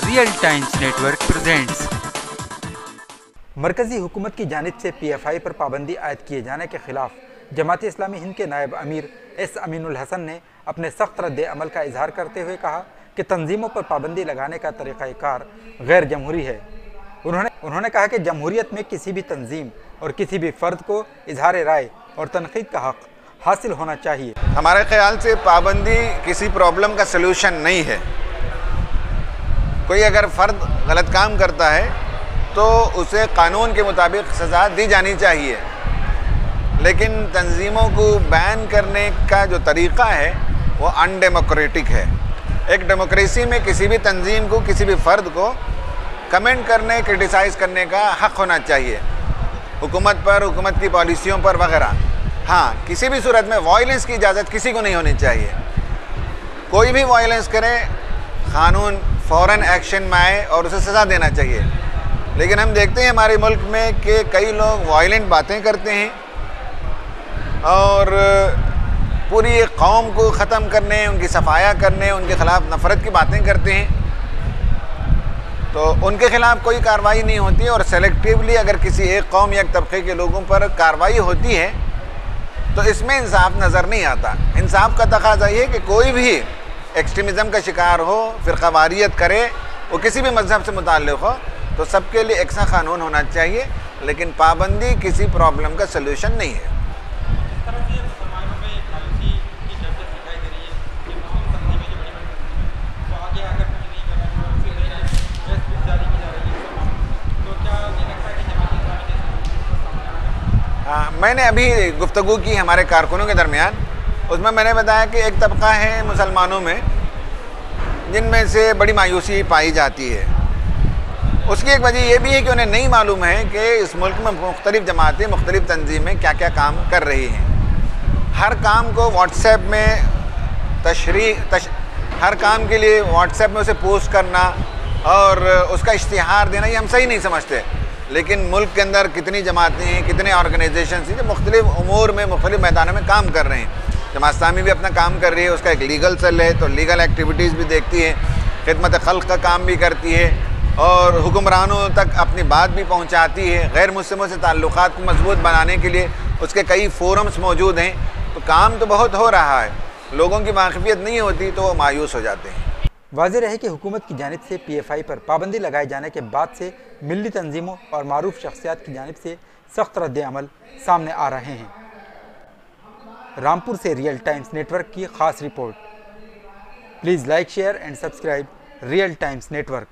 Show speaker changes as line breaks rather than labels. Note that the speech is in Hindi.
Real times network presents.
मरकजी हुकूमत की जानिब से PFI पर पाबंदी आयद किए जाने के खिलाफ जमात इस्लामी हिंद के नायब अमीर S अमीनुल हसन ने अपने सख्त रद्द अमल का इजहार करते हुए कहा कि तंजीमों पर पाबंदी लगाने का तरीक़ाकार गैर जमहूरी है। उन्होंने कहा कि जमहूरियत में किसी भी तंजीम और किसी भी फ़र्द को इजहार राय और तनक़ीद का हक़ हासिल होना चाहिए।
हमारे ख्याल से पाबंदी किसी प्रॉब्लम का सलूशन नहीं है। कोई अगर फ़र्द गलत काम करता है तो उसे कानून के मुताबिक सज़ा दी जानी चाहिए, लेकिन तंजीमों को बैन करने का जो तरीक़ा है वो अनडेमोक्रेटिक है। एक डेमोक्रेसी में किसी भी तंजीम को, किसी भी फ़र्द को कमेंट करने, क्रिटिसाइज़ करने का हक़ होना चाहिए, हुकूमत पर, हुकूमत की पॉलिसियों पर वगैरह। हाँ, किसी भी सूरत में वायलेंस की इजाज़त किसी को नहीं होनी चाहिए। कोई भी वायलेंस करे, क़ानून फ़ौरन एक्शन में आए और उसे सज़ा देना चाहिए। लेकिन हम देखते हैं हमारे मुल्क में कि कई लोग वायलेंट बातें करते हैं और पूरी एक कौम को ख़त्म करने, उनकी सफाया करने, उनके ख़िलाफ़ नफ़रत की बातें करते हैं, तो उनके ख़िलाफ़ कोई कार्रवाई नहीं होती। और सेलेक्टिवली अगर किसी एक कौम या एक तबके के लोगों पर कार्रवाई होती है तो इसमें इंसाफ नज़र नहीं आता। इंसाफ का तकाज़ा ये है कि कोई भी एक्सट्रीमिज़म का शिकार हो, फ़िरक़ावारियत करे, वो किसी भी मज़हब से मुताल्लिक़ हो, तो सबके लिए एक सा कानून होना चाहिए। लेकिन पाबंदी किसी प्रॉब्लम का सलूशन नहीं है। मैंने अभी गुफ्तगू की हमारे कारकुनों के दरमियान, उसमें मैंने बताया कि एक तबका है मुसलमानों में जिनमें से बड़ी मायूसी पाई जाती है। उसकी एक वजह यह भी है कि उन्हें नहीं मालूम है कि इस मुल्क में मुख्तलिफ़ जमातें, मुख्तलिफ़ तंजीमें क्या क्या काम कर रही हैं। हर काम को व्हाट्सएप में हर काम के लिए व्हाट्सएप में उसे पोस्ट करना और उसका इश्तिहार देना, ये हम सही नहीं समझते। लेकिन मुल्क के अंदर कितनी जमातें हैं, कितने ऑर्गेनाइजेशन हैं जो मुख्तलिफ़ उमूर में, मुख्तलिफ़ मैदानों में काम कर रहे हैं। जमात इस्लामी भी अपना काम कर रही है, उसका एक लीगल सेल है, तो लीगल एक्टिविटीज़ भी देखती है, खिदमत खल्क़ का काम भी करती है और हुक्मरानों तक अपनी बात भी पहुंचाती है। गैर मुस्लिमों से ताल्लुक़ात को मजबूत बनाने के लिए उसके कई फोरम्स मौजूद हैं। तो काम तो बहुत हो रहा है, लोगों की वाक़फ़ियत नहीं होती तो वो मायूस हो जाते हैं।
वाज़ेह रहे कि हुकूमत की जानिब से PFI पर पाबंदी लगाए जाने के बाद से मिली तंजीमों और मारूफ शख्सियात की जानिब से सख्त रद्द अमल सामने आ रहे हैं। रामपुर से रियल टाइम्स नेटवर्क की ख़ास report. Please like, share and subscribe real times network.